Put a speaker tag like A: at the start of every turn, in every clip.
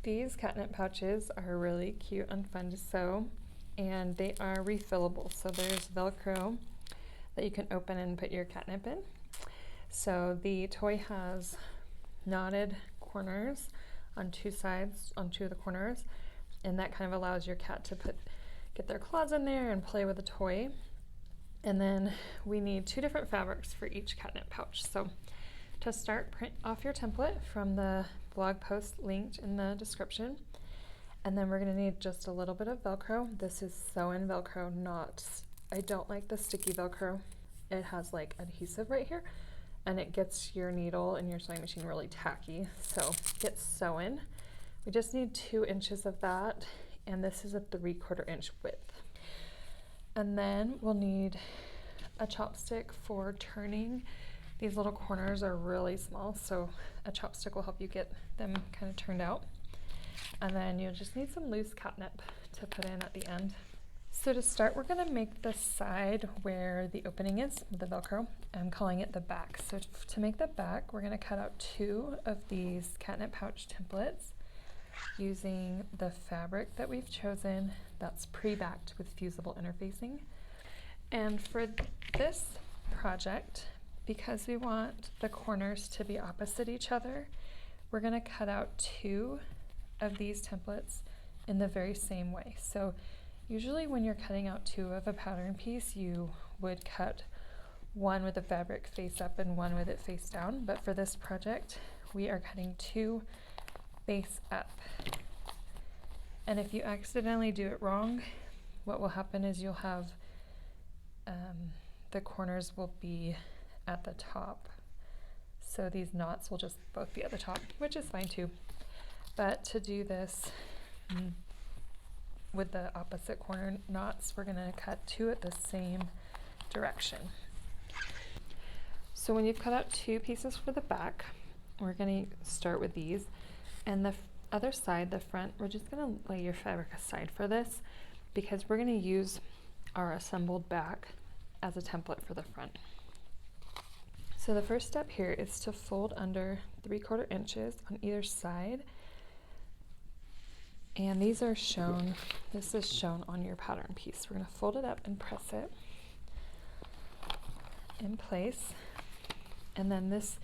A: These catnip pouches are really cute and fun to sew, and they are refillable. So there's Velcro that you can open and put your catnip in. So the toy has knotted corners on two sides, on two of the corners, and that kind of allows your cat to get their claws in there and play with the toy. And then we need two different fabrics for each catnip pouch. So to start, print off your template from the blog post linked in the description. And then we're gonna need just a little bit of Velcro. This is sew-in Velcro, I don't like the sticky Velcro. It has like adhesive right here, and it gets your needle and your sewing machine really tacky. So get sew-in. We just need 2 inches of that, and this is a 3/4 inch width. And then we'll need a chopstick for turning. These little corners are really small, so a chopstick will help you get them kind of turned out. And then you'll just need some loose catnip to put in at the end. So to start, we're gonna make the side where the opening is, the Velcro. I'm calling it the back. So to make the back, we're gonna cut out 2 of these catnip pouch templates using the fabric that we've chosen that's pre-backed with fusible interfacing. And for this project, because we want the corners to be opposite each other, we're gonna cut out 2 of these templates in the very same way. So usually when you're cutting out 2 of a pattern piece, you would cut one with the fabric face up and one with it face down. But for this project, we are cutting 2 face up. And if you accidentally do it wrong, what will happen is you'll have the corners will be at the top. So these knots will just both be at the top, which is fine too. But to do this with the opposite corner knots, we're gonna cut 2 at the same direction. So when you've cut out 2 pieces for the back, we're gonna start with these. And the other side, the front, we're just gonna lay your fabric aside for this because we're gonna use our assembled back as a template for the front. So the first step here is to fold under 3/4 inches on either side. And these are shown, this is shown on your pattern piece. We're gonna fold it up and press it in place. And then this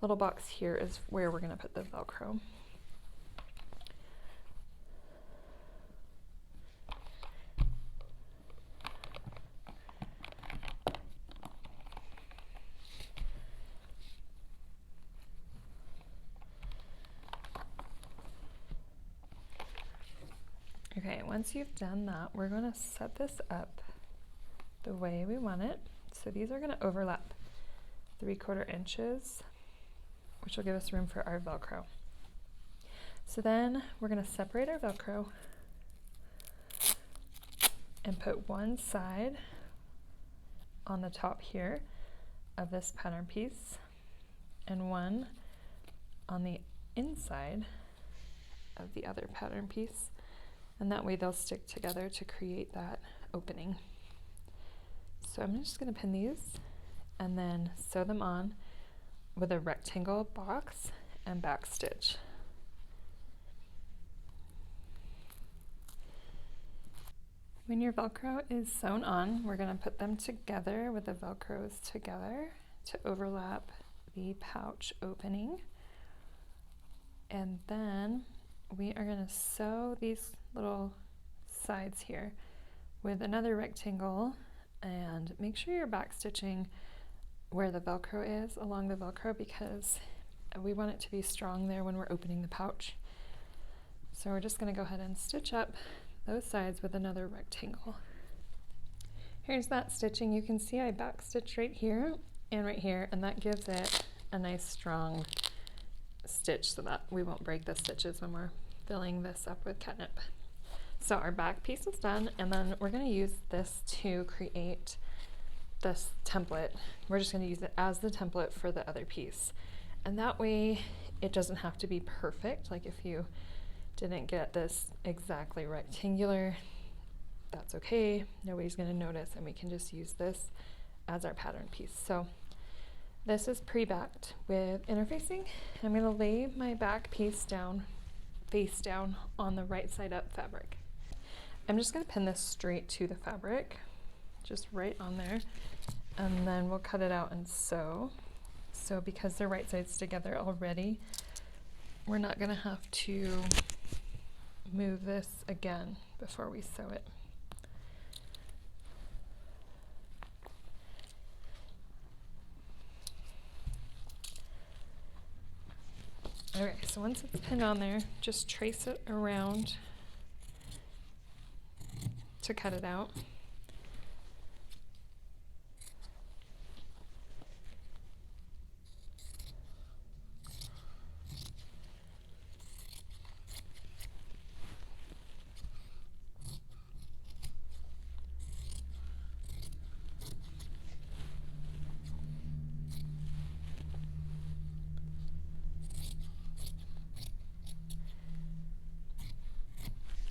A: little box here is where we're gonna put the Velcro. Okay, once you've done that, we're going to set this up the way we want it. So these are going to overlap 3/4 inches, which will give us room for our Velcro. So then we're going to separate our Velcro and put one side on the top here of this pattern piece and one on the inside of the other pattern piece. And that way they'll stick together to create that opening. So I'm just gonna pin these and then sew them on with a rectangle box and back stitch. When your Velcro is sewn on, we're gonna put them together with the Velcros together to overlap the pouch opening. And then we are gonna sew these little sides here with another rectangle, and make sure you're back stitching where the Velcro is along the Velcro because we want it to be strong there when we're opening the pouch. So we're just gonna go ahead and stitch up those sides with another rectangle. Here's that stitching. You can see I back stitched right here and right here, and that gives it a nice strong stitch so that we won't break the stitches when we're filling this up with catnip. So our back piece is done, and then we're going to use this to create this template. We're just going to use it as the template for the other piece. And that way it doesn't have to be perfect. Like if you didn't get this exactly rectangular, that's okay. Nobody's going to notice, and we can just use this as our pattern piece. So this is pre-backed with interfacing. I'm going to lay my back piece down face down on the right side up fabric. I'm just going to pin this straight to the fabric, just right on there, and then we'll cut it out and sew. So because they're right sides together already, we're not going to have to move this again before we sew it. Okay, so once it's pinned on there, just trace it around to cut it out.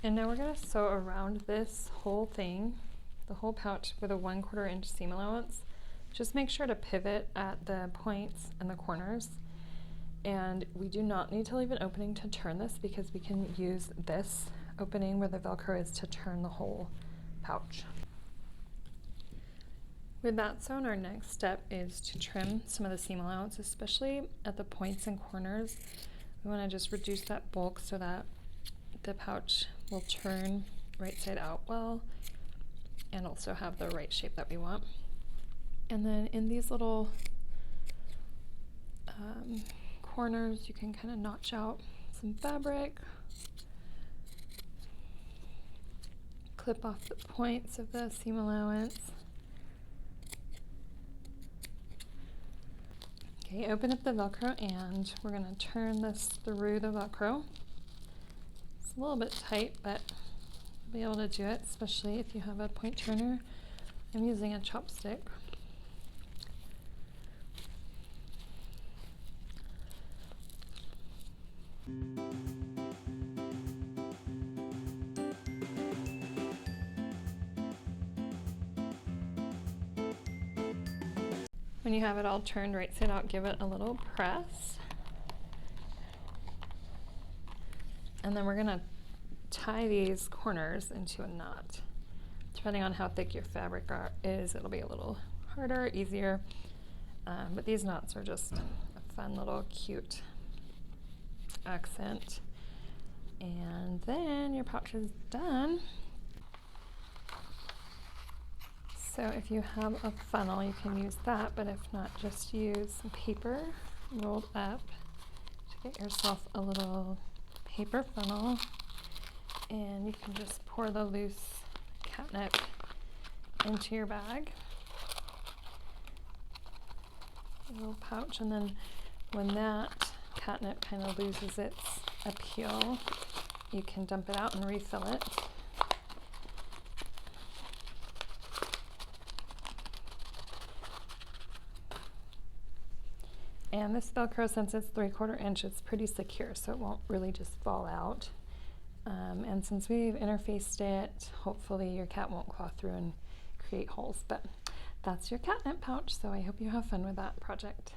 A: And now we're going to sew around this whole thing, the whole pouch, with a 1/4 inch seam allowance. Just make sure to pivot at the points and the corners. And we do not need to leave an opening to turn this, because we can use this opening where the Velcro is to turn the whole pouch. With that sewn, our next step is to trim some of the seam allowance, especially at the points and corners. We want to just reduce that bulk so that the pouch will turn right side out well and also have the right shape that we want. And then in these little corners, you can kind of notch out some fabric, clip off the points of the seam allowance. Okay, open up the Velcro, and we're going to turn this through the Velcro. It's a little bit tight, but you'll be able to do it, especially if you have a point turner. I'm using a chopstick. When you have it all turned right side out, give it a little press. And then we're going to tie these corners into a knot. Depending on how thick your fabric is, it'll be a little harder, easier. But these knots are just a fun little cute accent. And then your pouch is done. So if you have a funnel, you can use that, but if not, just use some paper rolled up to get yourself a little paper funnel, and you can just pour the loose catnip into your bag, a little pouch, and then when that catnip kind of loses its appeal, you can dump it out and refill it. And this Velcro, since it's 3/4 inch, it's pretty secure, so it won't really just fall out. And since we've interfaced it, hopefully your cat won't claw through and create holes. But that's your catnip pouch, so I hope you have fun with that project.